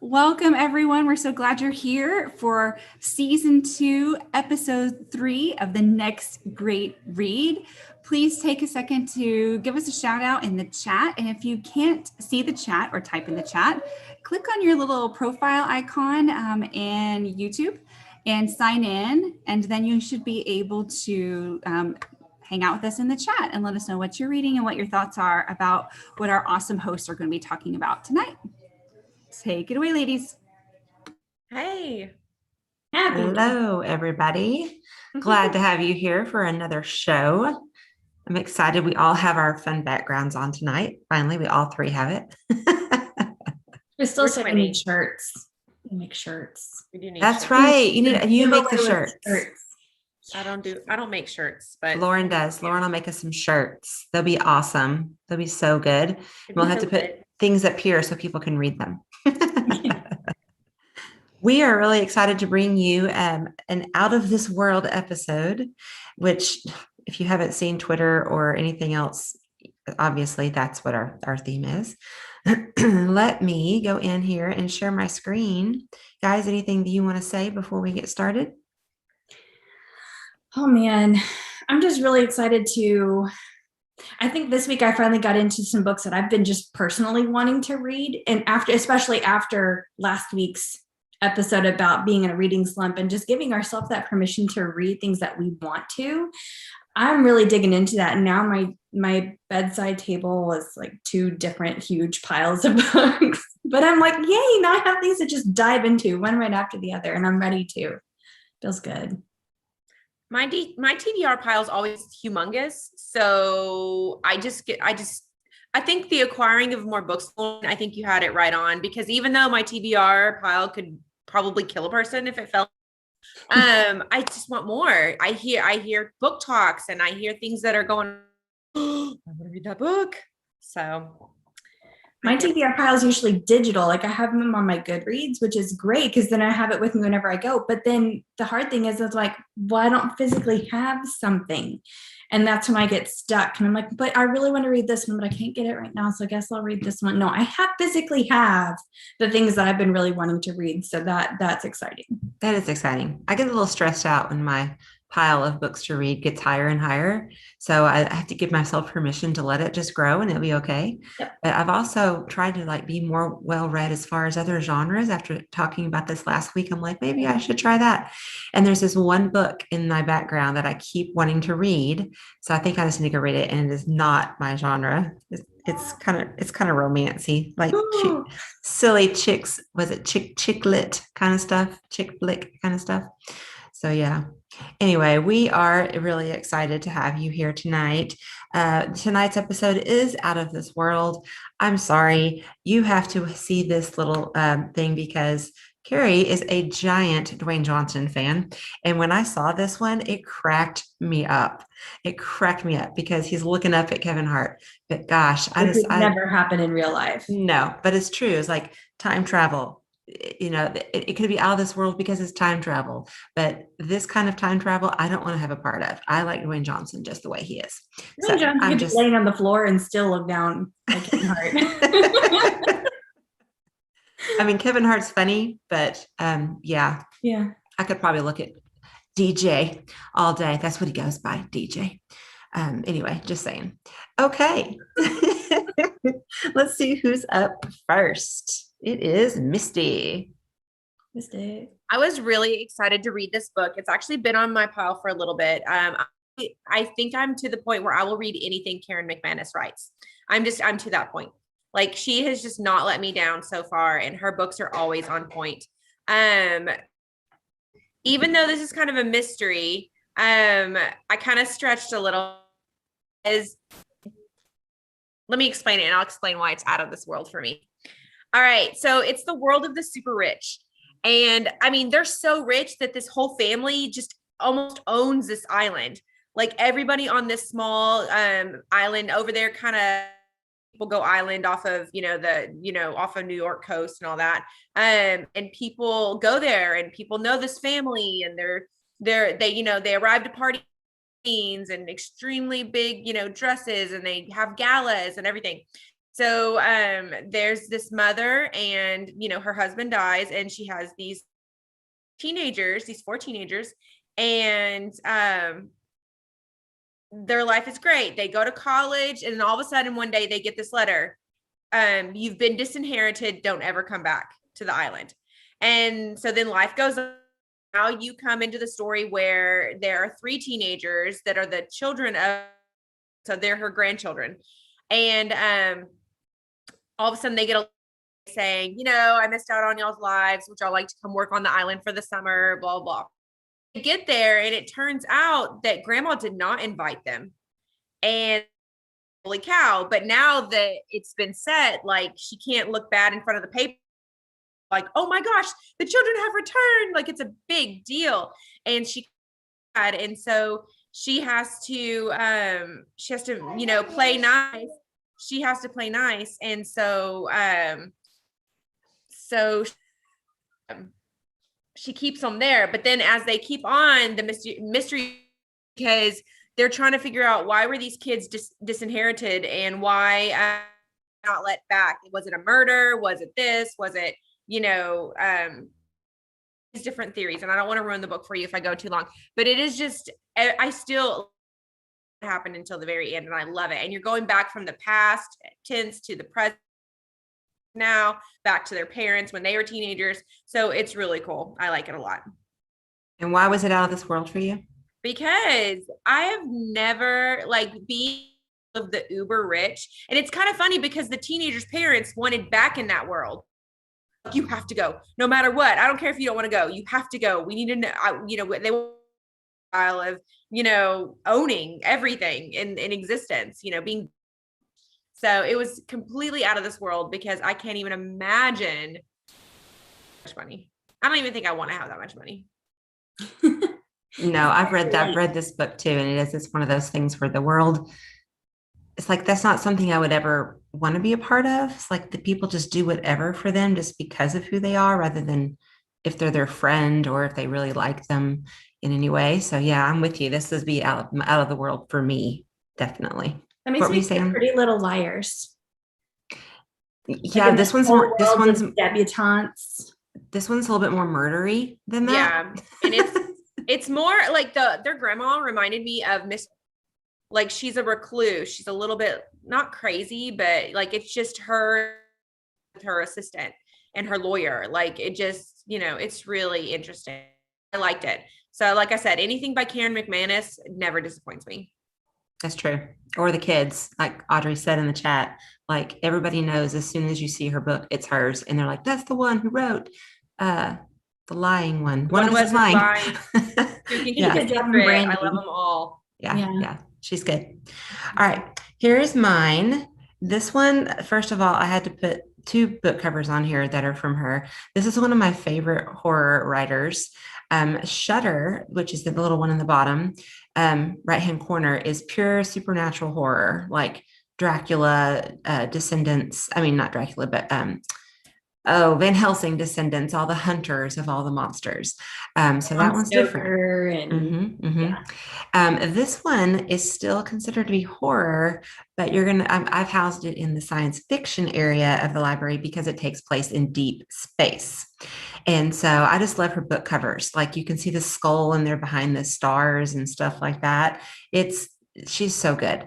Welcome, everyone. We're so glad you're here for season 2, episode 3 of The Next Great Read. Please take a second to give us a shout out in the chat. And if you can't see the chat or type in the chat, click on your little profile icon in YouTube and sign in. And then you should be able to hang out with us in the chat and let us know what you're reading and what your thoughts are about what our awesome hosts are going to be talking about tonight. Take it away, ladies. Hey. Hello, everybody. Glad to have you here for another show. I'm excited. We all have our fun backgrounds on tonight. Finally, we all three have it. We're still saying we need shirts. We make shirts. We do need That's shirts. right. You make the shirts. I don't make shirts, but Lauren does. Lauren will make us some shirts. They'll be awesome. They'll be so good. We'll have to put things up here so people can read them. We are really excited to bring you an out of this world episode, which if you haven't seen Twitter or anything else, obviously that's what our theme is. Let me go in here and share my screen. Guys, anything that you want to say before we get started? Oh man, I'm just really excited I think this week I finally got into some books that I've been just personally wanting to read. And especially after last week's episode about being in a reading slump and just giving ourselves that permission to read things that we want to. I'm really digging into that. And now my bedside table is like 2 different huge piles of books. But I'm like, yay, now I have things to just dive into one right after the other. And I'm ready to. Feels good. my TBR pile is always humongous. So I think the acquiring of more books, I think you had it right on, because even though my TBR pile could probably kill a person if it fell, I just want more. I hear book talks and I hear things that are going, I want to read that book. So my TBR pile is usually digital. Like I have them on my Goodreads, which is great because then I have it with me whenever I go. But then the hard thing is, it's like, well, I don't physically have something. And that's when I get stuck. And I'm like, but I really want to read this one, but I can't get it right now. So I guess I'll read this one. No, I physically have the things that I've been really wanting to read. So that's exciting. That is exciting. I get a little stressed out when my pile of books to read gets higher and higher. So I have to give myself permission to let it just grow and it'll be okay. Yep. But I've also tried to be more well-read as far as other genres. After talking about this last week, I'm like, maybe I should try that. And there's this one book in my background that I keep wanting to read. So I think I just need to read it. And it is not my genre. It's kind of romancy, like silly chicks. Was it chick lit kind of stuff? Chick flick kind of stuff. So yeah. Anyway, we are really excited to have you here tonight. Tonight's episode is out of this world. I'm sorry, you have to see this little thing because Kerri is a giant Dwayne Johnson fan. And when I saw this one, it cracked me up. It cracked me up because he's looking up at Kevin Hart. But gosh, I never happen in real life. No, but it's true. It's like time travel. It could be out of this world because it's time travel, but this kind of time travel, I don't want to have a part of. I like Dwayne Johnson just the way he is. Dwayne Johnson could be laying on the floor and still look down at Kevin Hart. I mean, Kevin Hart's funny, but yeah, I could probably look at DJ all day. That's what he goes by, DJ. Anyway, just saying. Okay, let's see who's up first. It is Misty. I was really excited to read this book. It's actually been on my pile for a little bit. I think I'm to the point where I will read anything Karen McManus writes. I'm to that point. Like, she has just not let me down so far, and her books are always on point. Even though this is kind of a mystery, I kind of stretched a little. Let me explain it, and I'll explain why it's out of this world for me. All right. So it's the world of the super rich. And I mean, they're so rich that this whole family just almost owns this island. Like, everybody on this small island over there, kind of people go island off of, off of New York coast and all that. And people go there and people know this family, and they arrive to party and extremely big, dresses, and they have galas and everything. So there's this mother, and her husband dies, and she has these teenagers, these 4 teenagers, and their life is great. They go to college, and then all of a sudden one day they get this letter. You've been disinherited. Don't ever come back to the island. And so then life goes on. Now you come into the story where there are 3 teenagers that are the children of, so they're her grandchildren. And all of a sudden they get a saying, I missed out on y'all's lives. Would y'all like to come work on the island for the summer? Blah, blah. They get there, and it turns out that grandma did not invite them. And holy cow. But now that it's been set, like, she can't look bad in front of the paper. Like, oh my gosh, the children have returned. Like, it's a big deal. And and so she has to play nice. She has to play nice. And so she keeps them there. But then as they keep on, the mystery, because they're trying to figure out, why were these kids disinherited, and why not let back? Was it a murder? Was it this? Was it, different theories. And I don't want to ruin the book for you if I go too long, but it is just, I still happened until the very end, and I love it. And you're going back from the past tense to the present, now back to their parents when they were teenagers. So it's really cool. I like it a lot. And why was it out of this world for you? Because I have never been of the uber rich. And it's kind of funny because the teenagers' parents wanted back in that world. You have to go no matter what. I don't care if you don't want to go. You have to go. We need to know, they want a style of, owning everything in existence, being. So it was completely out of this world, because I can't even imagine much money. I don't even think I want to have that much money. No, I've read this book too. And it's one of those things where the world, it's like, that's not something I would ever want to be a part of. It's like the people just do whatever for them just because of who they are, rather than if they're their friend or if they really like them in any way. So yeah, I'm with you. This is be out of the world for me. Definitely. That makes me think Pretty Little Liars. Yeah, this one's debutantes. This one's a little bit more murdery than that. Yeah, and it's more like their grandma reminded me of Miss. Like, she's a recluse. She's a little bit not crazy, but it's just her assistant and her lawyer. Like, it just, it's really interesting. I liked it. So like I said, anything by Karen McManus never disappoints me. That's true. Or the kids, like Audrey said in the chat, like, everybody knows as soon as you see her book, it's hers. And they're like, that's the one who wrote the lying one. One of us is lying. Yeah. I love them all. Yeah. She's good. All right. Here's mine. This one, first of all, I had to put 2 book covers on here that are from her. This is one of my favorite horror writers. Shudder, which is the little one in the bottom right-hand corner, is pure supernatural horror, like Dracula, Descendants. I mean, not Dracula, but Van Helsing Descendants, all the hunters of all the monsters. So that one's different. And, this one is still considered to be horror, but I've housed it in the science fiction area of the library because it takes place in deep space. And so I just love her book covers. Like, you can see the skull in there behind the stars and stuff like that. She's so good.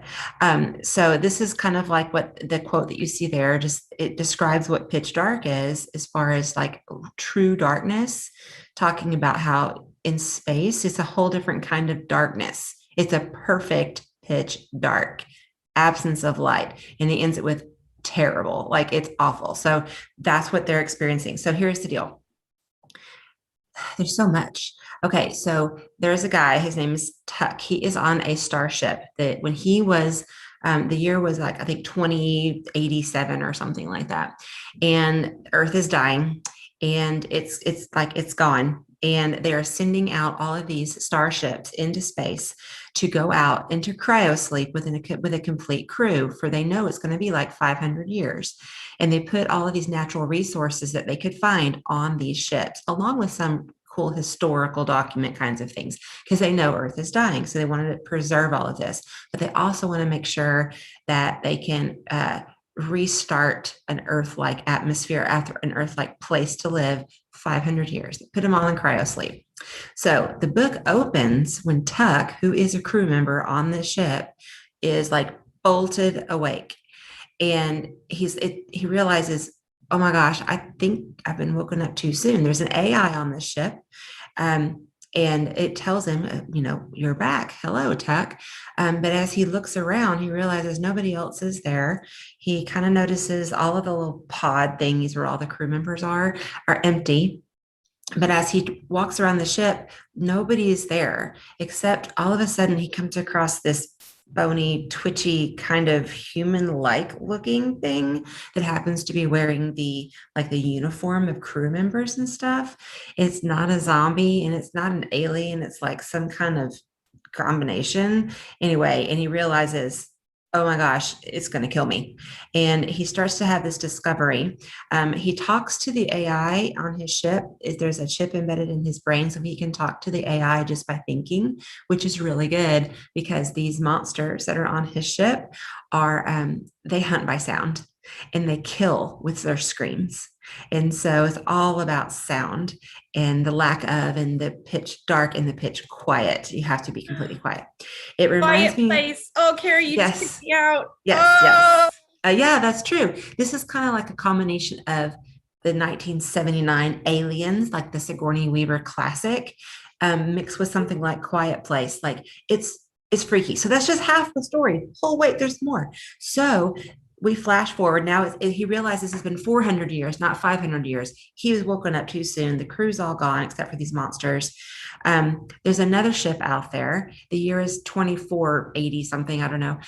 So this is kind of like what the quote that you see there, it describes what pitch dark is, as far as like true darkness, talking about how in space, it's a whole different kind of darkness. It's a perfect pitch dark, absence of light. And he ends it with terrible, like it's awful. So that's what they're experiencing. So here's the deal. There's so much. Okay, so there's a guy, his name is Tuck. He is on a starship that when he was, the year was like, I think 2087 or something like that. And Earth is dying, and it's gone. And they are sending out all of these starships into space to go out into cryosleep with a complete crew, for they know it's going to be like 500 years. And they put all of these natural resources that they could find on these ships, along with some cool historical document kinds of things, because they know Earth is dying. So they wanted to preserve all of this, but they also want to make sure that they can restart an Earth-like atmosphere, after an Earth-like place to live, 500 years. Put them all in cryosleep. So the book opens when Tuck, who is a crew member on this ship, is like bolted awake. And he realizes, oh my gosh, I think I've been woken up too soon. There's an AI on this ship. And it tells him, you're back. Hello, Tuck. But as he looks around, he realizes nobody else is there. He kind of notices all of the little pod thingies where all the crew members are empty. But as he walks around the ship, nobody is there, except all of a sudden he comes across this bony, twitchy, kind of human-like looking thing that happens to be wearing the uniform of crew members and stuff. It's not a zombie and it's not an alien. It's like some kind of combination. Anyway, and he realizes, oh my gosh, it's going to kill me. And he starts to have this discovery. He talks to the AI on his ship. There's a chip embedded in his brain, so he can talk to the AI just by thinking, which is really good because these monsters that are on his ship they hunt by sound and they kill with their screams. And so it's all about sound and the lack of, and the pitch dark and the pitch quiet. You have to be completely quiet. It reminds me. Place. Oh, Kerri, you Yes. just took me out. Yes. Yeah, that's true. This is kind of like a combination of the 1979 Aliens, like the Sigourney Weaver classic, mixed with something like Quiet Place. Like it's freaky. So that's just half the story. Oh, wait, there's more. So we flash forward. Now he realizes it's been 400 years, not 500 years. He was woken up too soon. The crew's all gone except for these monsters. There's another ship out there. The year is 2480 something. I don't know.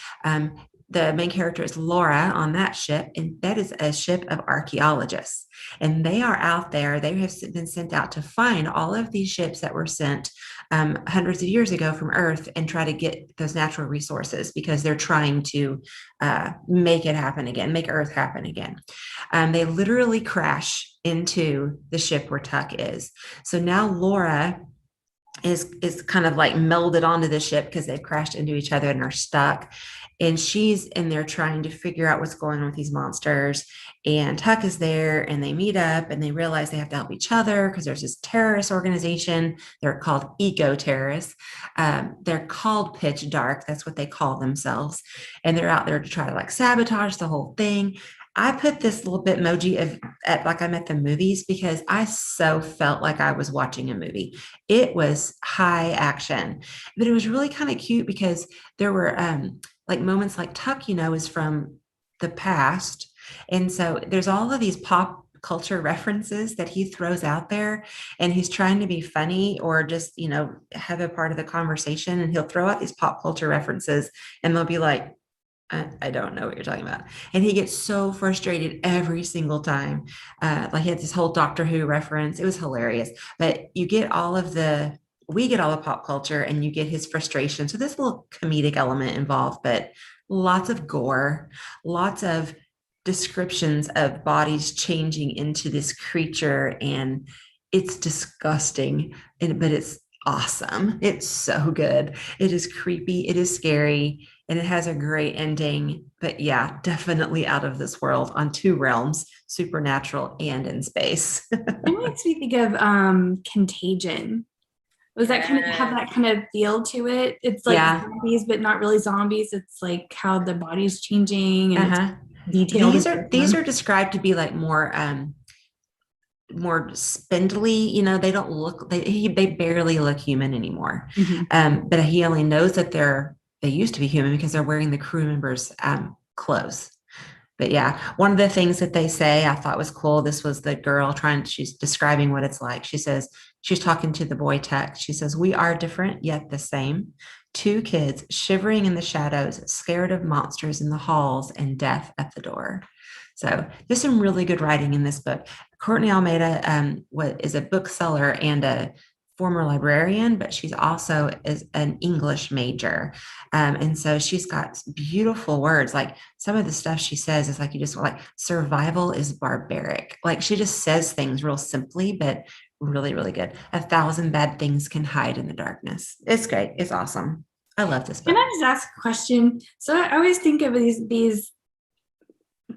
The main character is Laura on that ship, and that is a ship of archaeologists. And they are out there. They have been sent out to find all of these ships that were sent hundreds of years ago from Earth and try to get those natural resources because they're trying to make it happen again, make Earth happen again. They literally crash into the ship where Tuck is. So now Laura is kind of like melded onto the ship because they've crashed into each other and are stuck. And she's in there trying to figure out what's going on with these monsters. And Tuck is there and they meet up and they realize they have to help each other because there's this terrorist organization. They're called eco-terrorists. They're called Pitch Dark. That's what they call themselves. And they're out there to try to like sabotage the whole thing. I put this little Bitmoji like I'm at the movies because I so felt like I was watching a movie. It was high action, but it was really kind of cute because there were like moments like Tuck, is from the past. And so there's all of these pop culture references that he throws out there, and he's trying to be funny or just, have a part of the conversation. And he'll throw out these pop culture references and they'll be like, I don't know what you're talking about. And he gets so frustrated every single time. Like he had this whole Doctor Who reference. It was hilarious, but we get all the pop culture and you get his frustration. So this little comedic element involved, but lots of gore, lots of descriptions of bodies changing into this creature. And it's disgusting, but it's awesome. It's so good. It is creepy. It is scary. And it has a great ending, but yeah, definitely out of this world on two realms, supernatural and in space. It makes me think of Contagion. Was that kind of have that kind of feel to it? It's like zombies, but not really zombies. It's like how the body's changing and detailed. These are described to be like more spindly. They don't look. They barely look human anymore. Mm-hmm. But he only knows that they used to be human because they're wearing the crew members' clothes. But yeah, one of the things that they say I thought was cool. This was the girl she's describing what it's like. She says, she's talking to the boy Tuck. She says, "We are different, yet the same. Two kids shivering in the shadows, scared of monsters in the halls and death at the door." So there's some really good writing in this book. Courtney Almeida is a bookseller and a former librarian, but she's also is an English major. And so she's got beautiful words. Like some of the stuff she says is like, you just like, survival is barbaric. Like she just says things real simply, but really, really good. 1,000 bad things can hide in the darkness. It's great. It's awesome. I love this book. Can I just ask a question? So I always think of these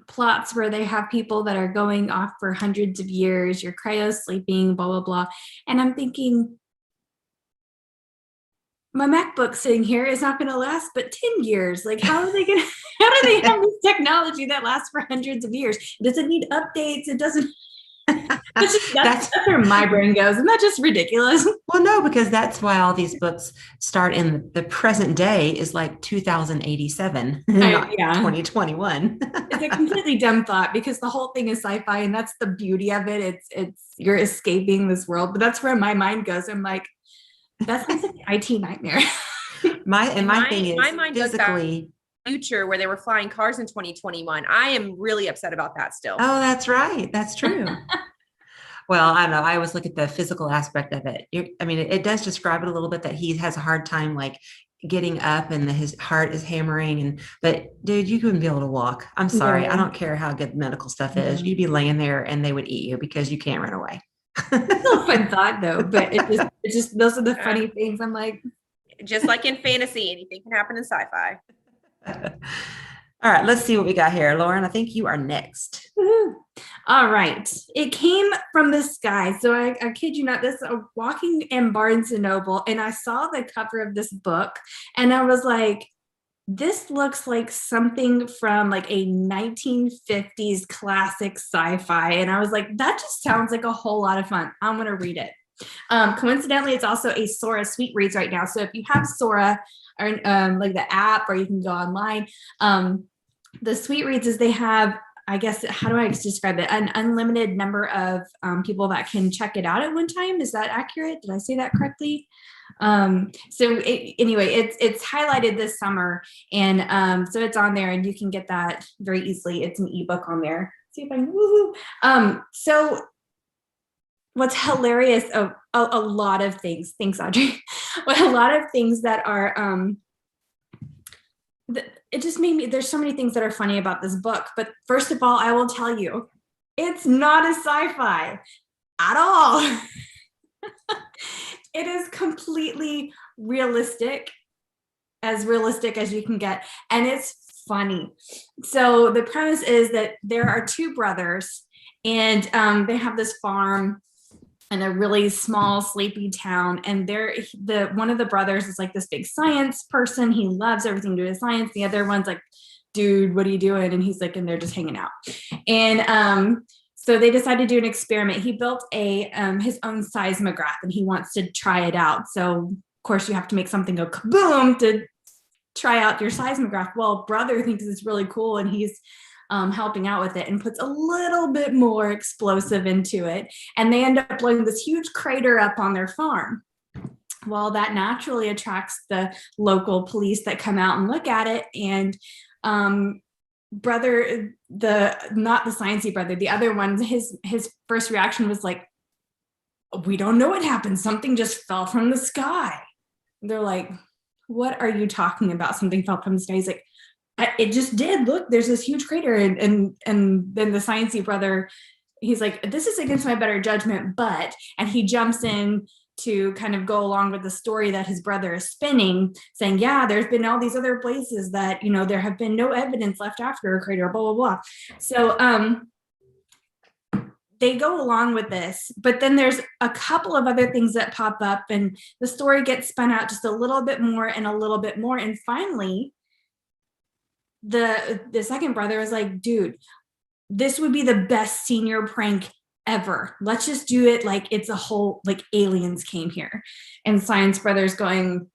plots where they have people that are going off for hundreds of years, you're cryo sleeping, blah, blah, blah. And I'm thinking, my MacBook sitting here is not going to last but 10 years. Like, how are they going to, how do they have this technology that lasts for hundreds of years? Does it need updates? It doesn't. That's where my brain goes. Isn't that just ridiculous? Well, no, because that's why all these books start in the present day is like 2087, not 2021. It's a completely dumb thought because the whole thing is sci-fi and that's the beauty of it. It's you're escaping this world, but that's where my mind goes. I'm like, that sounds like an IT nightmare. My thing is my mind physically goes back future where they were flying cars in 2021. I am really upset about that still. Oh, that's right. That's true. Well, I don't know. I always look at the physical aspect of it. I mean, it does describe it a little bit that he has a hard time like getting up and his heart is hammering. But dude, you couldn't be able to walk. I'm sorry. Yeah. I don't care how good medical stuff is. You'd be laying there and they would eat you because you can't run away. It's still a fun thought though, but it just those are the funny things. I'm like, just like in fantasy, anything can happen in sci-fi. All right, let's see what we got here. Lauren, I think you are next. woohoo. All right. It came from the sky. So I kid you not, this walking in Barnes and Noble, and I saw the cover of this book, and I was like, this looks like something from like a 1950s classic sci-fi. And I was like, that just sounds like a whole lot of fun. I'm going to read it. Coincidentally, it's also a Sora Sweet Reads right now. So if you have Sora or like the app, or you can go online, the Sweet Reads is they have, I guess, how do I describe it? An unlimited number of people that can check it out at one time. Is that accurate? Did I say that correctly? Anyway, it's highlighted this summer, and so it's on there, and you can get that very easily. It's an ebook on there. See if I can woohoo. So what's hilarious? A lot of things. Thanks, Audrey. But a lot of things that are it just made me. There's so many things that are funny about this book. But first of all, I will tell you, it's not a sci-fi at all. It is completely realistic as you can get, and it's funny. So the premise is that there are two brothers, and they have this farm in a really small, sleepy town, and one of the brothers is like this big science person. He loves everything to do with science. The other one's like, dude, what are you doing? And he's like, and they're just hanging out. And so they decided to do an experiment. He built his own seismograph, and he wants to try it out. So of course you have to make something go kaboom to try out your seismograph. Well, brother thinks it's really cool, and he's helping out with it and puts a little bit more explosive into it. And they end up blowing this huge crater up on their farm. Well, that naturally attracts the local police that come out and look at it. And brother, not the sciencey brother, the other one, his first reaction was like, we don't know what happened. Something just fell from the sky. They're like, what are you talking about? Something fell from the sky. He's like, it just did. Look, there's this huge crater. And then the sciencey brother, he's like, this is against my better judgment, and he jumps in to kind of go along with the story that his brother is spinning, saying, yeah, there's been all these other places that, there have been no evidence left after a crater, blah, blah, blah. So they go along with this, but then there's a couple of other things that pop up, and the story gets spun out just a little bit more and a little bit more. And finally, the second brother was like, dude, this would be the best senior prank ever. Let's just do it like it's a whole, like aliens came here. And Science Brother's going,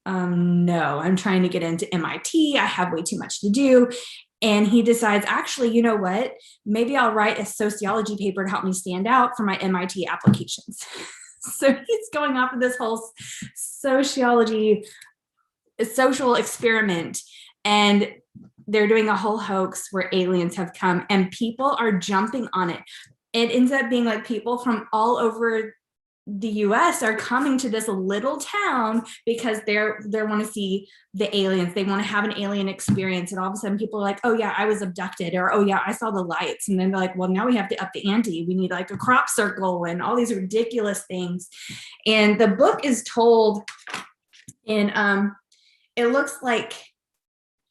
no, I'm trying to get into MIT. I have way too much to do. And he decides, actually, you know what? Maybe I'll write a sociology paper to help me stand out for my MIT applications. So he's going off of this whole social experiment, and they're doing a whole hoax where aliens have come, and people are jumping on it. It ends up being like people from all over the US are coming to this little town because they want to see the aliens. They want to have an alien experience. And all of a sudden people are like, oh yeah, I was abducted, or oh yeah, I saw the lights. And then they're like, well, now we have to up the ante. We need like a crop circle and all these ridiculous things. And the book is told in, it looks like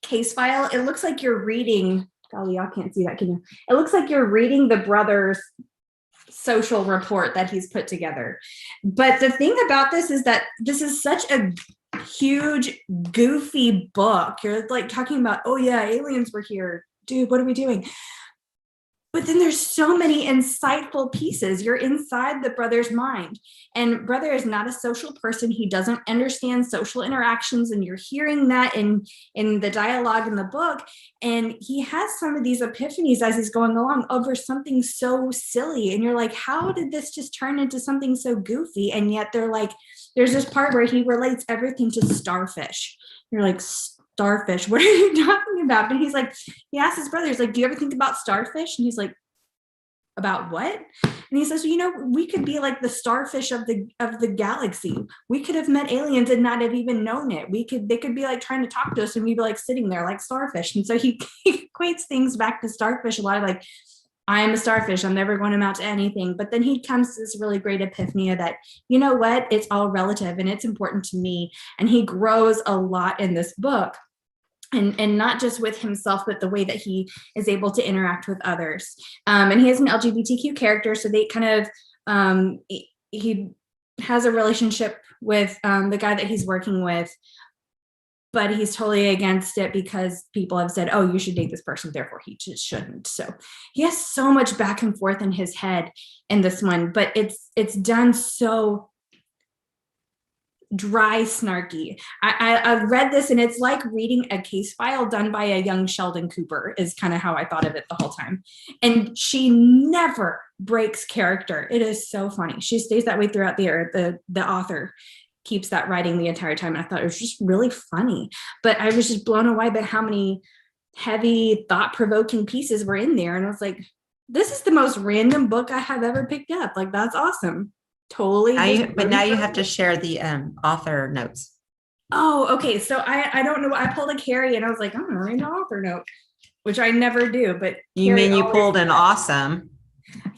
case file. It looks like you're reading golly, y'all can't see that, can you? It looks like you're reading the brother's social report that he's put together. But the thing about this is that this is such a huge, goofy book. You're like talking about, oh yeah, aliens were here. Dude, what are we doing? But then there's so many insightful pieces. You're inside the brother's mind. And brother is not a social person. He doesn't understand social interactions. And you're hearing that in the dialogue in the book. And he has some of these epiphanies as he's going along over something so silly. And you're like, how did this just turn into something so goofy? And yet they're like, there's this part where he relates everything to starfish. You're like, starfish, what are you talking about? But he's like, he asked his brother, he's like, do you ever think about starfish? And he's like, about what? And he says, well, you know, we could be like the starfish of the galaxy. We could have met aliens and not have even known it. They could be like trying to talk to us and we'd be like sitting there like starfish. And so he equates things back to starfish a lot, like, I am a starfish. I'm never going to amount to anything. But then he comes to this really great epiphany that, you know what, it's all relative and it's important to me. And he grows a lot in this book. And not just with himself, but the way that he is able to interact with others. And he has an LGBTQ character, so they kind of, he has a relationship with the guy that he's working with, but he's totally against it because people have said, oh, you should date this person, therefore he just shouldn't. So he has so much back and forth in his head in this one, but it's done so dry, snarky. I read this and it's like reading a case file done by a young Sheldon Cooper is kind of how I thought of it the whole time. And she never breaks character. It is so funny. She stays that way throughout the year. The author keeps that writing the entire time. And I thought it was just really funny, but I was just blown away by how many heavy, thought-provoking pieces were in there. And I was like, this is the most random book I have ever picked up. Like, that's awesome. Totally. But now you have to share the author notes. Oh, okay. So I don't know. I pulled a Kerri and I was like, I'm gonna read an author note, which I never do. But You Kerri mean you always pulled an does. awesome?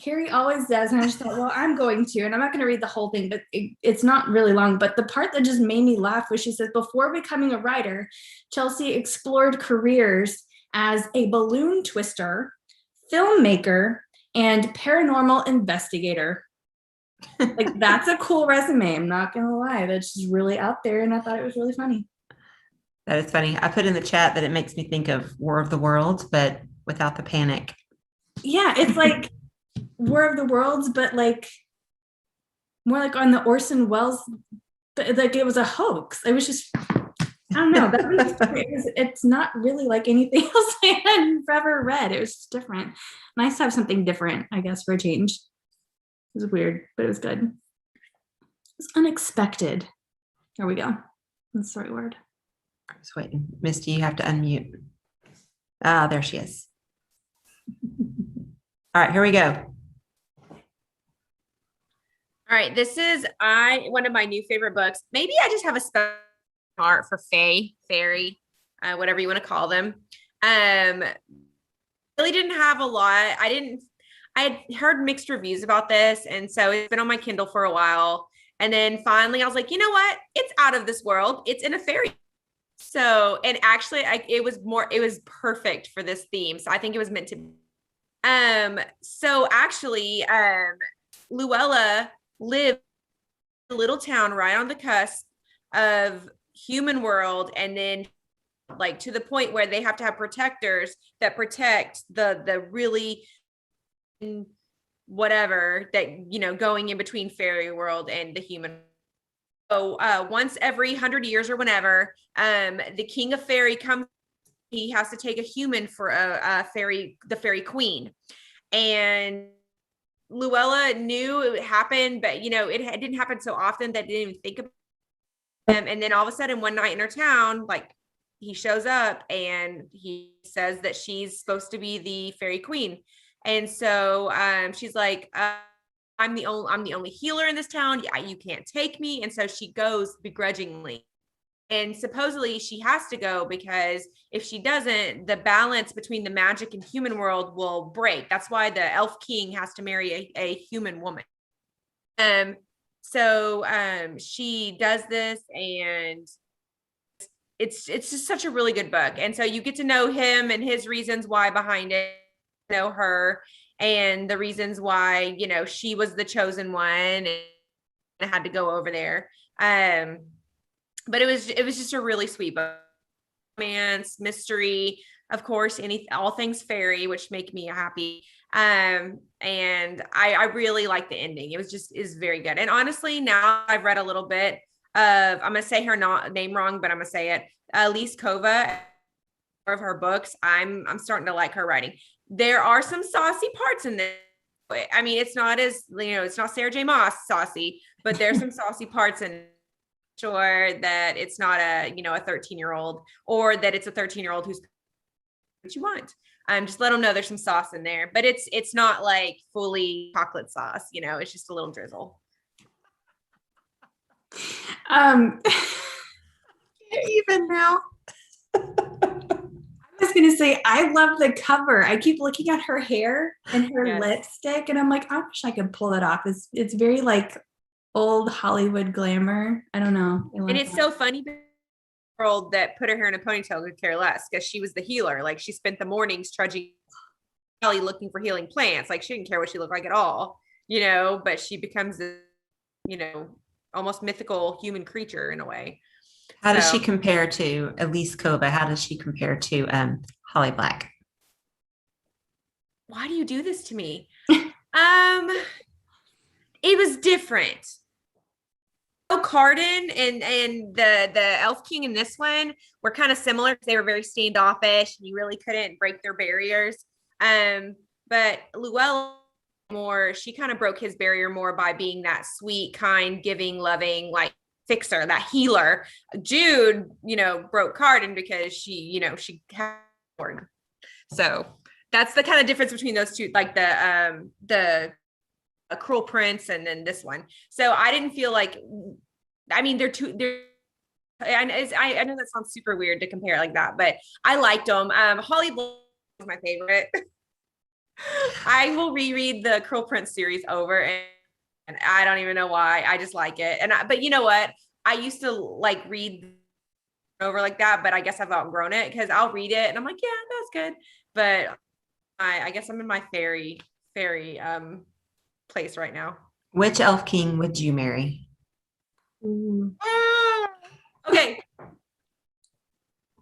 Kerri always does. And I just thought, well, I'm going to, and I'm not going to read the whole thing, but it's not really long. But the part that just made me laugh was she says, before becoming a writer, Chelsea explored careers as a balloon twister, filmmaker, and paranormal investigator. Like, that's a cool resume. I'm not gonna lie, that's just really out there, and I thought it was really funny. That is funny. I put in the chat that it makes me think of War of the Worlds, but without the panic. Yeah, it's like War of the Worlds, but like more like on the Orson Welles, but like it was a hoax. It was just, I don't know. It's not really like anything else I had ever read. It was just different. Nice to have something different, I guess, for a change. It was weird, but it was good. It was unexpected. There we go. That's the right word. I was waiting. Misty, you have to unmute. Ah, there she is. All right, here we go. All right, this is one of my new favorite books. Maybe I just have a special heart for fairy, whatever you want to call them. Really didn't have a lot. I had heard mixed reviews about this, and so it's been on my Kindle for a while. And then finally, I was like, you know what? It's out of this world. It's in a fairy. So, and actually, it was perfect for this theme. So I think it was meant to. So actually, Luella lived in a little town right on the cusp of human world, and then like to the point where they have to have protectors that protect the really whatever that, you know, going in between fairy world and the human. So once every 100 years or whenever, the king of fairy comes, he has to take a human for the fairy queen. And Luella knew it happened, but you know, it didn't happen so often that they didn't even think about it. And then all of a sudden one night in her town, like, he shows up and he says that she's supposed to be the fairy queen. And so she's like, I'm the only healer in this town. You can't take me. And so she goes begrudgingly. And supposedly she has to go because if she doesn't, the balance between the magic and human world will break. That's why the elf king has to marry a human woman. So she does this, and it's just such a really good book. And so you get to know him and his reasons why behind it, know her and the reasons why, you know, she was the chosen one and had to go over there. But it was just a really sweet book. Romance, mystery, of course, all things fairy, which make me happy. And I really like the ending. It is very good. And honestly, now I've read a little bit of, I'm gonna say her name wrong, but I'm gonna say it. Lise Kova, of her books, I'm starting to like her writing. There are some saucy parts in there. I mean, it's not as, you know, it's not Sarah J. Maas saucy, but there's some saucy parts in. Sure that it's not a, you know, a 13-year-old, or that it's a 13-year-old who's what you want. Just let them know there's some sauce in there, but it's not like fully chocolate sauce, you know, it's just a little drizzle. Even now. I was gonna say, I love the cover. I keep looking at her hair and her lipstick, and I'm like, I wish I could pull that off. It's very like old Hollywood glamour. I don't know. And it's so funny. Girl that put her hair in a ponytail could care less because she was the healer. Like, she spent the mornings trudging looking for healing plants. Like, she didn't care what she looked like at all, you know, but she becomes a, you know, almost mythical human creature in a way. How does she compare to Elise Kova? How does she compare to Holly Black? Why do you do this to me? It was different. Carden and the Elf King in this one were kind of similar because they were very standoffish and you really couldn't break their barriers. But Llewellyn more, she kind of broke his barrier more by being that sweet, kind, giving, loving, like fixer, that healer. Jude, you know, broke Carden because she, you know, she had. So that's the kind of difference between those two, like the Cruel Prince and then this one. So I didn't feel like, I mean, I know that sounds super weird to compare like that, but I liked them. Holly Black is my favorite. I will reread the Cruel Prince series over and I don't even know why. I just like it. But you know what? I used to like read over like that, but I guess I've outgrown it because I'll read it and I'm like, yeah, that's good. But I guess I'm in my fairy place right now. Which Elf King would you marry? Okay.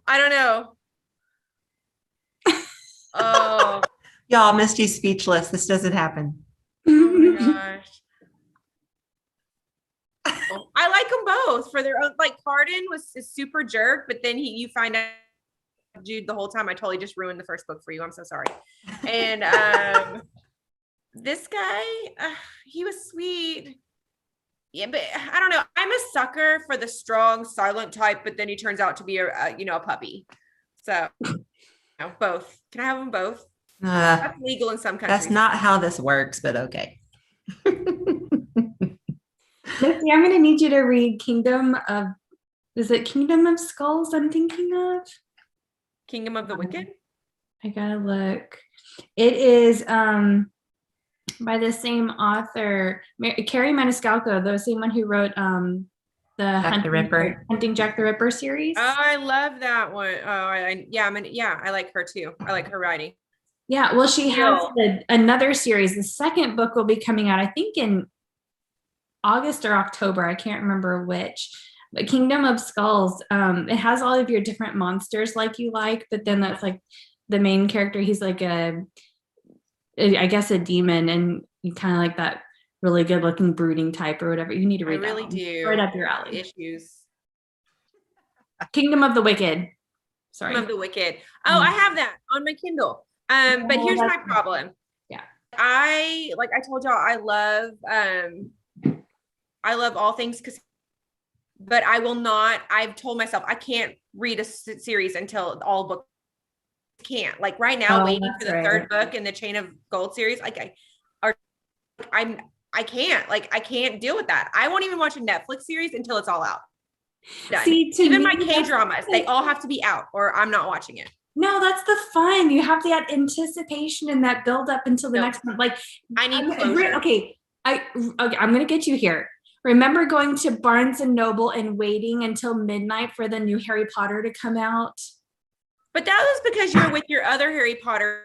I don't know. Oh, Y'all, Misty's speechless. This doesn't happen. oh my gosh. I like them both for their own. Like, Carden was a super jerk, but then you find out Jude the whole time. I totally just ruined the first book for you. I'm so sorry. And this guy, he was sweet. Yeah, but I don't know. I'm a sucker for the strong, silent type, but then he turns out to be a puppy. So, you know, both. Can I have them both? That's legal in some countries. That's not how this works, but okay. Misty, I'm going to need you to read is it Kingdom of Skulls I'm thinking of? Kingdom of the Wicked? I gotta look. It is by the same author, Kerri Maniscalco, the same one who wrote Hunting Jack the Ripper series. Oh, I love that one. Oh, I like her too. I like her writing. Yeah, well, she has another series. The second book will be coming out, I think, in August or October. I can't remember which. But Kingdom of Skulls, it has all of your different monsters like you like, but then that's like the main character. He's like I guess a demon, and you kind of like that really good looking brooding type or whatever. You need to read that. I really do. Right up your alley. Issues. Kingdom of the Wicked. Sorry. Kingdom of the Wicked. Oh, I have that on my Kindle. But here's my problem. Yeah. I told y'all, I love all things, but I will not. I've told myself I can't read a series until all books. Can't, like right now, waiting for the third book in the Chain of Gold series. Like I can't deal with that. I won't even watch a Netflix series until it's all out. Done. See, even my K-dramas, they all have to be out or I'm not watching it. No, that's the fun. You have that anticipation and that build up until the next one. Like, I need closure. Okay, I'm gonna get you here. Remember going to Barnes and Noble and waiting until midnight for the new Harry Potter to come out? But that was because you were with your other Harry Potter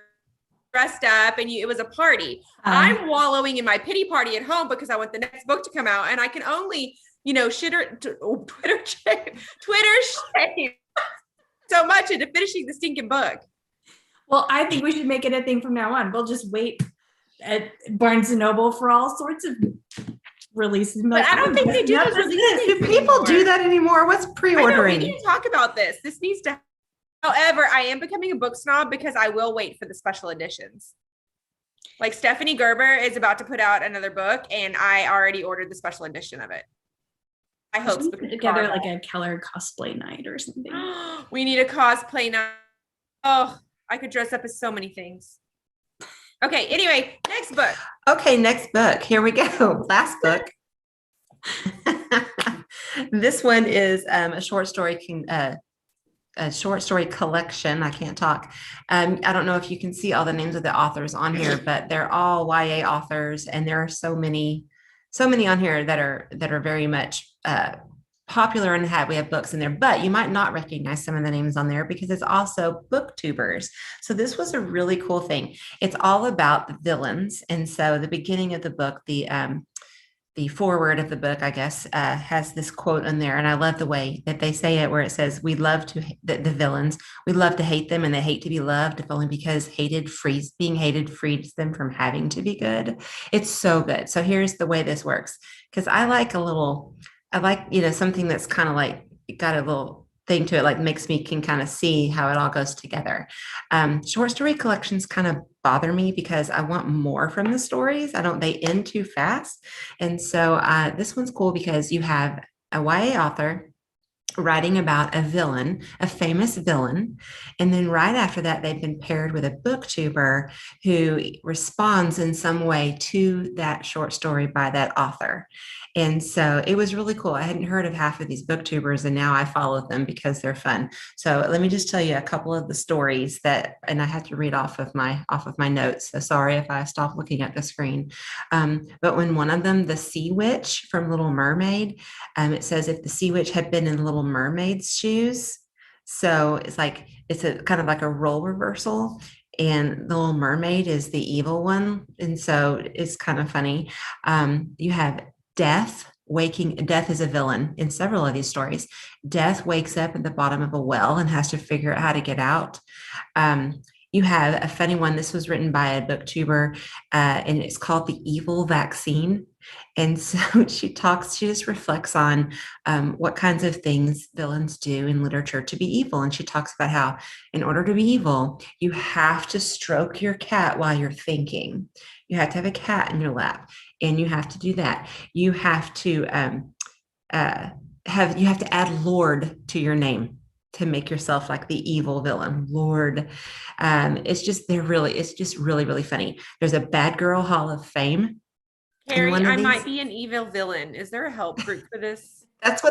dressed up and it was a party. I'm wallowing in my pity party at home because I want the next book to come out, and I can only, Twitter shame so much into finishing the stinking book. Well, I think we should make it a thing from now on. We'll just wait at Barnes and Noble for all sorts of releases. But I don't think they do those releases. Do people do that anymore? What's pre-ordering? We need to talk about this. This needs to. However, I am becoming a book snob because I will wait for the special editions. Like Stephanie Gerber is about to put out another book, and I already ordered the special edition of it. I hope we put together like a Keller cosplay night or something. We need a cosplay night. Oh, I could dress up as so many things. Okay, anyway, next book. Okay, next book. Here we go. Last book. This one is a short story collection. I can't talk. I don't know if you can see all the names of the authors on here, but they're all YA authors, and there are so many on here that are very much popular and we have books in there, but you might not recognize some of the names on there because it's also booktubers. So this was a really cool thing. It's all about the villains. And so the beginning of the book, the foreword of the book, I guess, has this quote in there. And I love the way that they say it, where it says, we love to the villains. We love to hate them, and they hate to be loved, if only because being hated frees them from having to be good. It's so good. So here's the way this works. Because I like, something that's kind of like got a little thing to it, like can kind of see how it all goes together. Short story collections kind of bother me because I want more from the stories. They end too fast. And so this one's cool because you have a YA author writing about a villain, a famous villain. And then right after that, they've been paired with a booktuber who responds in some way to that short story by that author. And so it was really cool. I hadn't heard of half of these booktubers, and now I follow them because they're fun. So let me just tell you a couple of the stories and I had to read off of my notes. So sorry if I stop looking at the screen. But when one of them, the Sea Witch from Little Mermaid, it says if the Sea Witch had been in Little Mermaid's shoes. So it's a kind of like a role reversal. And the Little Mermaid is the evil one. And so it's kind of funny. You have Death is a villain in several of these stories. Death wakes up at the bottom of a well and has to figure out how to get out. You have a funny one. This was written by a booktuber, and it's called The Evil Vaccine. And so she just reflects on what kinds of things villains do in literature to be evil. And she talks about how in order to be evil, you have to stroke your cat while you're thinking. You have to have a cat in your lap, and you have to do that. You have to add Lord to your name to make yourself like the evil villain, Lord. It's just really, really funny. There's a Bad Girl Hall of Fame. Carrie, I might be an evil villain. Is there a help group for this? There's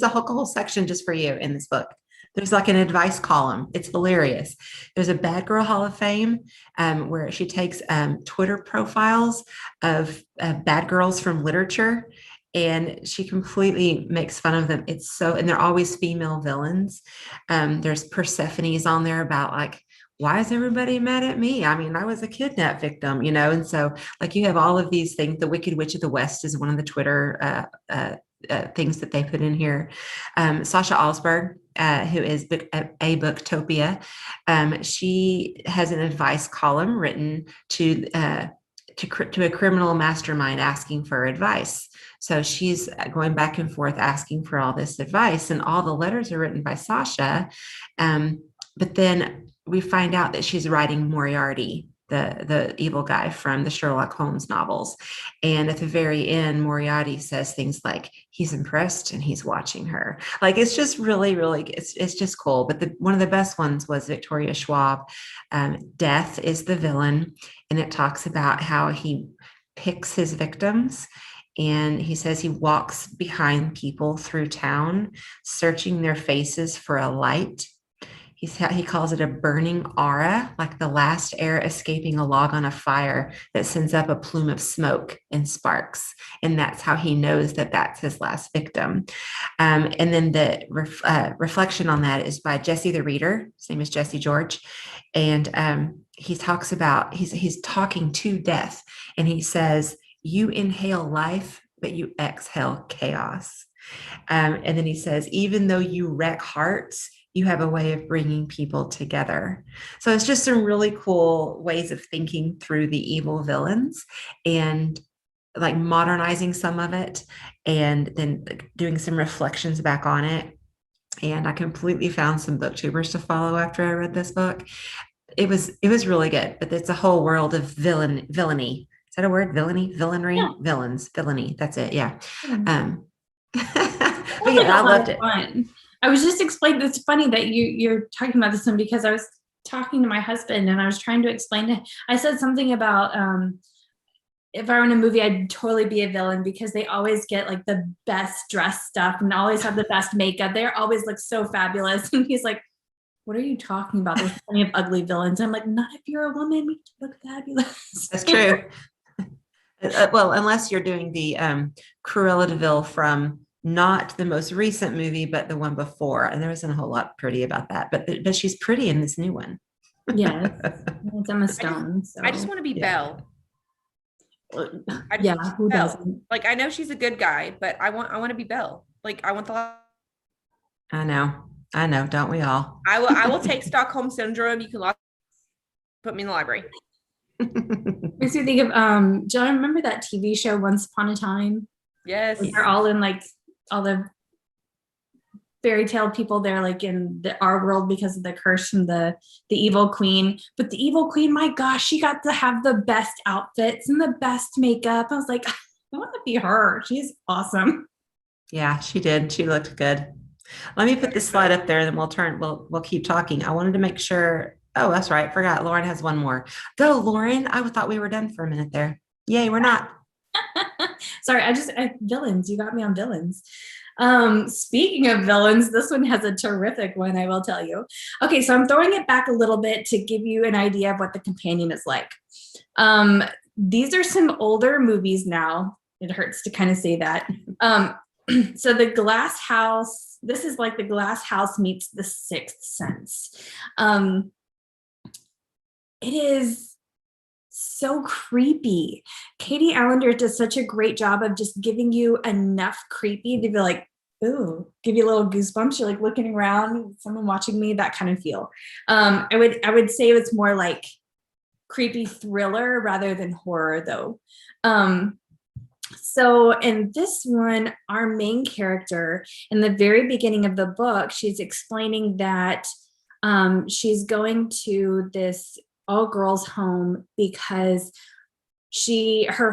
a whole section just for you in this book. There's like an advice column. It's hilarious. There's a Bad Girl Hall of Fame where she takes Twitter profiles of bad girls from literature, and she completely makes fun of them. And they're always female villains. There's Persephone's on there about like, why is everybody mad at me? I mean, I was a kidnap victim, and so like you have all of these things. The Wicked Witch of the West is one of the Twitter things that they put in here. Sasha Alsberg, who is a Booktopia, she has an advice column written to a criminal mastermind asking for advice. So she's going back and forth asking for all this advice, and all the letters are written by Sasha. But then we find out that she's writing Moriarty, the evil guy from the Sherlock Holmes novels. And at the very end, Moriarty says things like, he's impressed and he's watching her. Like, it's just really, really, it's just cool. But one of the best ones was Victoria Schwab. Death is the villain. And it talks about how he picks his victims. And he says he walks behind people through town, searching their faces for a light. He calls it a burning aura, like the last air escaping a log on a fire that sends up a plume of smoke and sparks. And that's how he knows that that's his last victim. And then the reflection on that is by Jesse the Reader. His name is Jesse George. And he talks about, he's talking to death. And he says, you inhale life, but you exhale chaos. And then he says, even though you wreck hearts, you have a way of bringing people together. So it's just some really cool ways of thinking through the evil villains and like modernizing some of it and then doing some reflections back on it. And I completely found some booktubers to follow after I read this book. It was really good, but it's a whole world of villainy. Is that a word? Villainy, villainry, Yeah. villains, villainy. That's it. Yeah. But But yeah, I loved it. Fun. I was just explaining. It's funny that you're talking about this one because I was talking to my husband and I was trying to explain to him. I said something about if I were in a movie, I'd totally be a villain because they always get like the best dress stuff and always have the best makeup. They always look so fabulous. And he's like, "What are you talking about? There's plenty of ugly villains." I'm like, "Not if you're a woman, we look fabulous." That's true. Well, unless you're doing the Cruella de Vil from not the most recent movie, but the one before, and there isn't a whole lot pretty about that. But she's pretty in this new one. Yes, it's Emma Stone. So. I just want to be Belle. Yeah, who Belle. doesn't? Like I know she's a good guy, but I want to be Belle. Like I want the. I know. Don't we all? I will take Stockholm Syndrome. You can put me in the library. Makes me think of do you remember that TV show Once Upon a Time? Yes. They're all in like all the fairy tale people there like in our world because of the curse from the evil queen. But the evil queen, my gosh, she got to have the best outfits and the best makeup. I was like, I want to be her. She's awesome. Yeah, she did. She looked good. Let me put this slide up there and then we'll keep talking. I wanted to make sure. Oh, that's right. Forgot. Lauren has one more. Go, Lauren. I thought we were done for a minute there. Yay, we're not. Sorry, villains. You got me on villains. Speaking of villains, this one has a terrific one, I will tell you. Okay, so I'm throwing it back a little bit to give you an idea of what the companion is like. These are some older movies now. It hurts to kind of say that. So the Glass House, this is like the Glass House meets the Sixth Sense. It is so creepy. Katie Allender does such a great job of just giving you enough creepy to be like, ooh, give you a little goosebumps. You're like looking around, someone watching me, that kind of feel. I would say it's more like creepy thriller rather than horror though. So in this one, our main character in the very beginning of the book, she's explaining that she's going to this all-girls home because her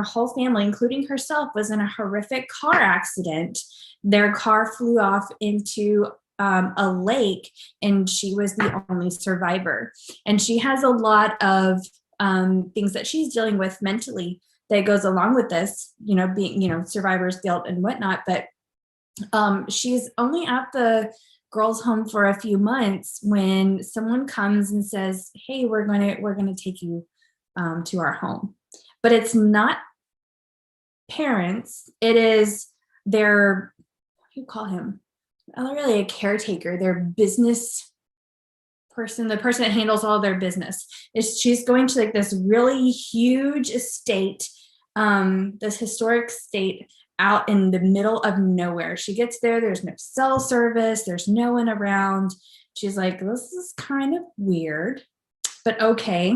whole family, including herself, was in a horrific car accident. Their car flew off into a lake and she was the only survivor. And she has a lot of things that she's dealing with mentally that goes along with this, being, survivor's guilt and whatnot. But she's only at the girls' home for a few months when someone comes and says, "Hey, we're gonna take you to our home." But it's not parents. It is their, what do you call him? Not really a caretaker. Their business person, the person that handles all their business. She's going to like this really huge estate, this historic estate out in the middle of nowhere. She gets there, there's no cell service, there's no one around. She's like, this is kind of weird, but okay,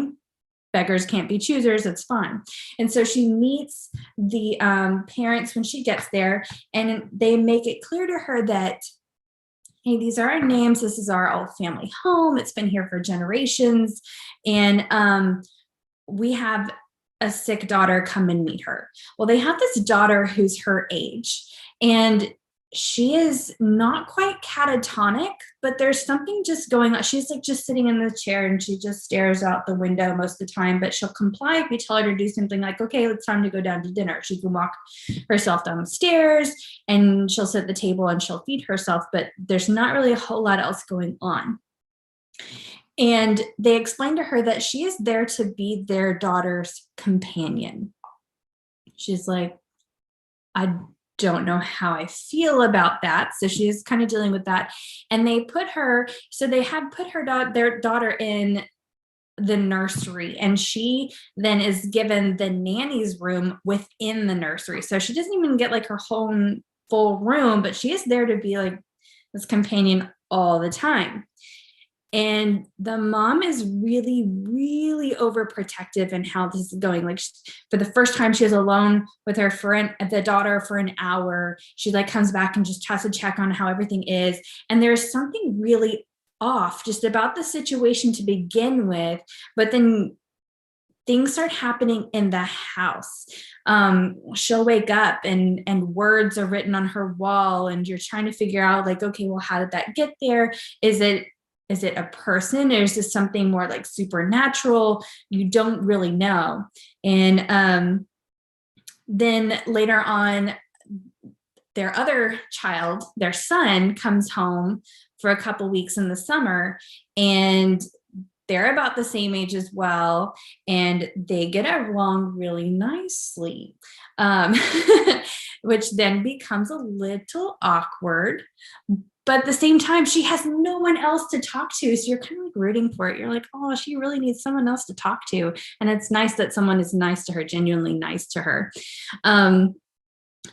beggars can't be choosers, it's fine. And so she meets the parents when she gets there, and they make it clear to her that, hey, these are our names, this is our old family home, it's been here for generations, and we have a sick daughter, come and meet her. Well, they have this daughter who's her age, and she is not quite catatonic, but there's something just going on. She's like just sitting in the chair and she just stares out the window most of the time, but she'll comply if we tell her to do something like, okay, it's time to go down to dinner. She can walk herself downstairs and she'll sit at the table and she'll feed herself, but there's not really a whole lot else going on. And they explained to her that she is there to be their daughter's companion. She's like, I don't know how I feel about that. So she's kind of dealing with that. And they put her, so they had put their daughter in the nursery, and she then is given the nanny's room within the nursery. So she doesn't even get like her whole full room, but she is there to be like this companion all the time. And the mom is really, really overprotective in how this is going. Like for the first time, she was alone with her the daughter for an hour. She like comes back and just has to check on how everything is. And there's something really off just about the situation to begin with. But then things start happening in the house. She'll wake up and words are written on her wall, and you're trying to figure out like, okay, well, how did that get there? Is it a person, or is this something more like supernatural? You don't really know. And then later on, their other child, their son, comes home for a couple weeks in the summer, and they're about the same age as well, and they get along really nicely, which then becomes a little awkward. But at the same time, she has no one else to talk to. So you're kind of like rooting for it. You're like, oh, she really needs someone else to talk to. And it's nice that someone is nice to her, genuinely nice to her.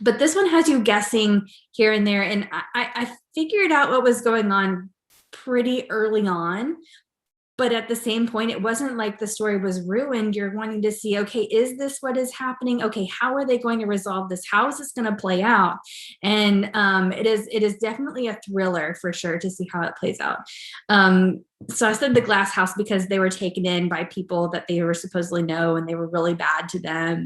But this one has you guessing here and there. And I figured out what was going on pretty early on. But at the same point, it wasn't like the story was ruined. You're wanting to see, okay, is this what is happening? Okay, how are they going to resolve this? How is this going to play out? And it is definitely a thriller for sure to see how it plays out. So I said the glass house because they were taken in by people that they were supposedly know, and they were really bad to them.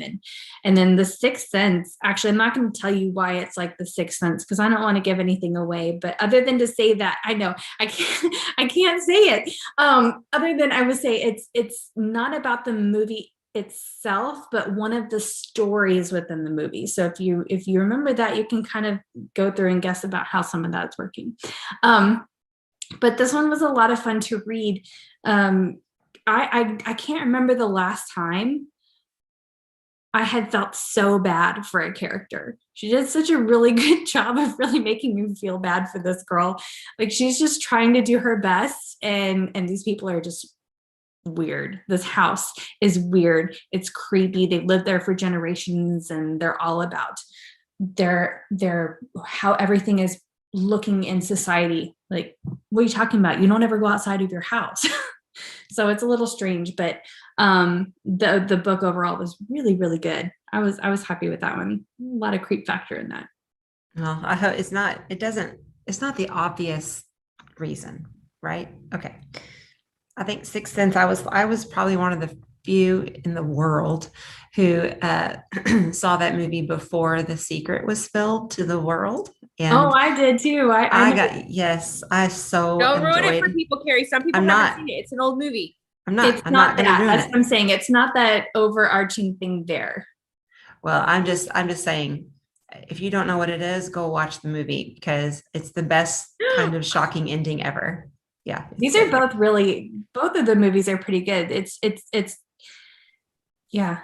And then the Sixth Sense, actually, I'm not going to tell you why it's like the Sixth Sense because I don't want to give anything away, but other than to say that, I know I can't say it. Other than I would say it's not about the movie itself, but one of the stories within the movie. So if you remember that, you can kind of go through and guess about how some of that's working. But this one was a lot of fun to read. I can't remember the last time I had felt so bad for a character. She did such a really good job of really making me feel bad for this girl. Like she's just trying to do her best, and these people are just weird. This house is weird. It's creepy. They've lived there for generations, and they're all about their how everything is looking in society. Like, what are you talking about? You don't ever go outside of your house. So it's a little strange, but the book overall was really, really good. I was happy with that one. A lot of creep factor in that. Well, I hope it's not the obvious reason, right? Okay. I think Sixth Sense, I was probably one of the few in the world who saw that movie before The Secret was spilled to the world. And I did too. I so Don't ruin it for enjoyed. people, Kerri. Some people haven't seen it. It's an old movie. I'm not going to ruin That's it. what I'm saying. It's not that overarching thing there. Well, I'm just saying, if you don't know what it is, go watch the movie because it's the best kind of shocking ending ever. Yeah. These are both of the movies are pretty good. It's yeah,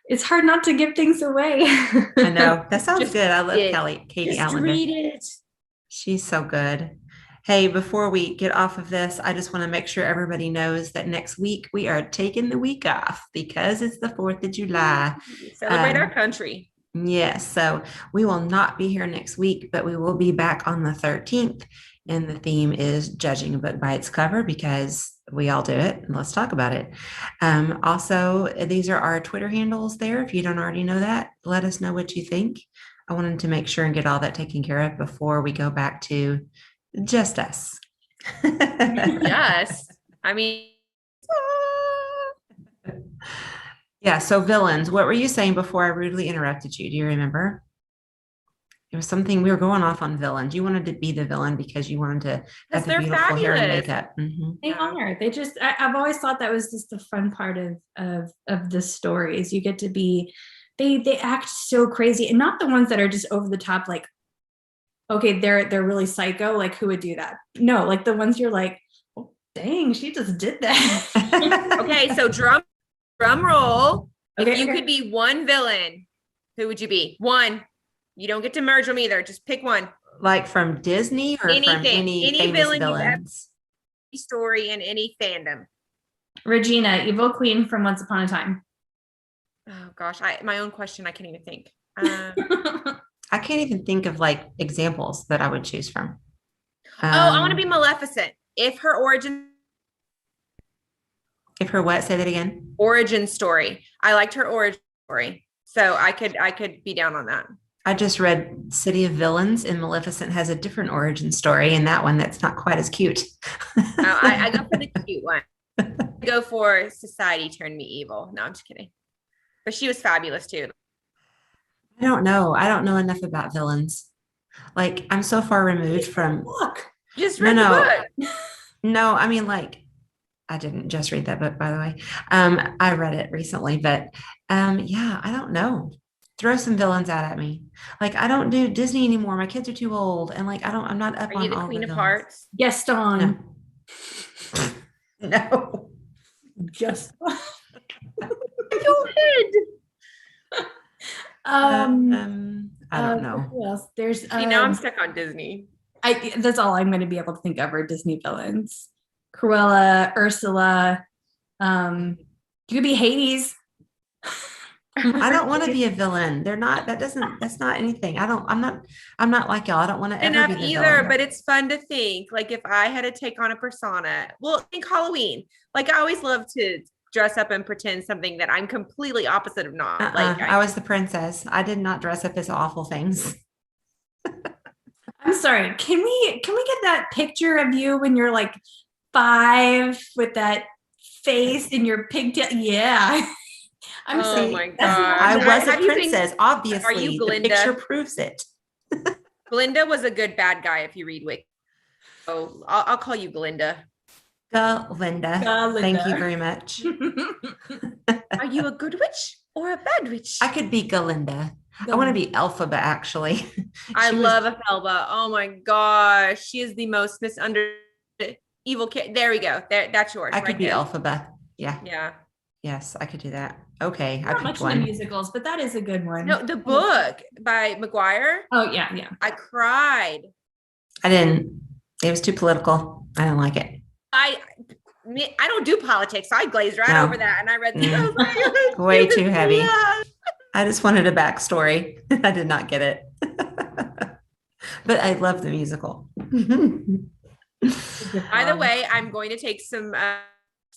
it's hard not to give things away. I know. That sounds Just good. I love Katie Just Allender. read it. She's so good. Hey, before we get off of this, I just want to make sure everybody knows that next week we are taking the week off because it's the 4th of July. Celebrate our country. Yes. So we will not be here next week, but we will be back on the 13th. And the theme is judging a book by its cover because we all do it. And let's talk about it. Also, these are our Twitter handles there. If you don't already know that, let us know what you think. I wanted to make sure and get all that taken care of before we go back to just us. Yes. I mean, yeah. So villains, what were you saying before I rudely interrupted you? Do you remember? It was something we were going off on villains. You wanted to be the villain because you wanted to have the they're beautiful hair and fabulous. makeup. Mm-hmm. They are. They just. I've always thought that was just the fun part of the stories. You get to be. They act so crazy, and not the ones that are just over the top. Like, okay, they're really psycho. Like, who would do that? No, like the ones you're like, Dang, she just did that. Okay, so drum roll. Okay, If you okay. could be one villain, who would you be? One. You don't get to merge them either. Just pick one. Like from Disney or from Anything. any Any famous villain you've ever villains? story in any fandom. Regina, evil queen from Once Upon a Time. Oh gosh, my own question. I can't even think. I can't even think of like examples that I would choose from. I want to be Maleficent. If her origin what? Say that again. story. I liked her origin story, so I could be down on that. I just read City of Villains, and Maleficent has a different origin story in that one that's not quite as cute. I go for the cute one. I go for society turned me evil. No, I'm just kidding. But she was fabulous too. I don't know. I don't know enough about villains. Like I'm so far removed from. Look. Just read the book. No, I mean like I didn't just read that book, by the way. I read it recently, but yeah, I don't know. Throw some villains out at me. Like I don't do Disney anymore. My kids are too old, and like I'm not up Are on you the all Queen the of villains. Hearts? Gaston. No. Just Go ahead. I don't know. Who else? There's See, now I'm stuck on Disney. that's all I'm going to be able to think of are Disney villains. Cruella, Ursula. You could be Hades. I don't want to be a villain. That's not anything. I'm not like y'all. I don't want to ever enough be the either, villain. but it's fun to think. Like if I had to take on a persona, well, think Halloween. Like I always love to dress up and pretend something that I'm completely opposite of not. Like I was the princess. I did not dress up as awful things. I'm sorry. Can we get that picture of you when you're like 5 with that face and your pigtail? Yeah. I'm Oh sorry. my That's God. I Have was a you been- princess, obviously. Are you The Glinda? picture proves it. Glinda was a good bad guy if you read Wick. Oh, I'll call you Glinda. Glinda. Glinda. Thank you very much. Are you a good witch or a bad witch? I could be Galinda. I want to be Elphaba, actually. I She was- love Elphaba. Oh my gosh, she is the most misunderstood evil kid. There we go. There, that's yours. I could right be there. Elphaba. Yeah. Yeah. Yes, I could do that. Okay, I Not picked much in one. the musicals, but that is a good one. No, the book by McGuire. Oh yeah. I cried. I didn't. It was too political. I didn't like it. I don't do politics, so I glazed right No. over that, and I read the Mm. Way too heavy. I just wanted a backstory. I did not get it. But I love the musical. By the way, I'm going to take some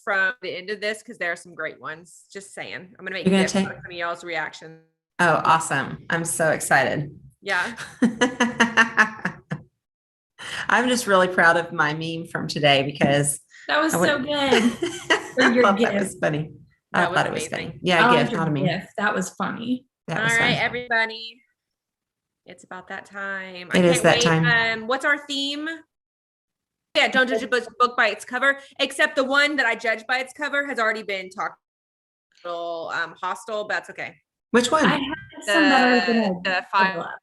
from the end of this because there are some great ones. Just saying, I'm going to make You're gonna gifs take- of some of y'all's reactions. Oh, awesome. I'm so excited. Yeah. I'm just really proud of my meme from today because That was I so went- good. I your thought that gift. was funny. That I was thought it was amazing. funny. Yeah, I gift, liked your not a meme. gift. That was funny. That All was right, fun. everybody. It's about that time. It is that wait. time. What's our theme? Yeah, don't judge a book by its cover, except the one that I judge by its cover has already been talked hostile, but that's okay. Which one? I had some that are gonna The five overlap.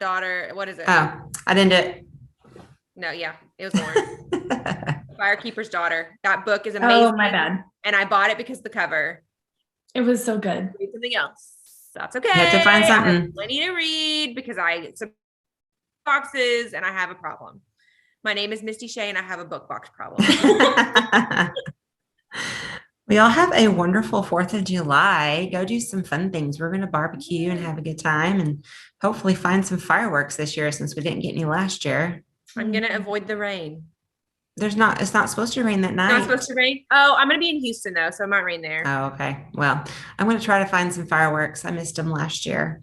daughter, what is it? Oh, I didn't do it. No, yeah, it was Lauren. Firekeeper's Daughter. That book is amazing. Oh, my bad. And I bought it because of the cover. It was so good. Read something else. That's okay. You have to find I have something. plenty to read because I get some boxes and I have a problem. My name is Misty Shea and I have a book box problem. We all have a wonderful 4th of July. Go do some fun things. We're going to barbecue and have a good time and hopefully find some fireworks this year since we didn't get any last year. I'm gonna avoid the rain. It's not supposed to rain that night. Not supposed to rain. Oh, I'm gonna be in Houston though, so it might rain there. Oh, okay. Well, I'm going to try to find some fireworks. I missed them last year.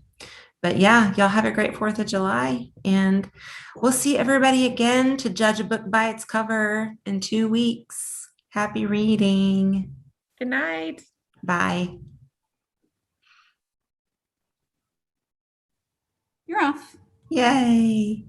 But yeah, y'all have a great 4th of July. And we'll see everybody again to judge a book by its cover in 2 weeks. Happy reading. Good night. Bye. You're off. Yay.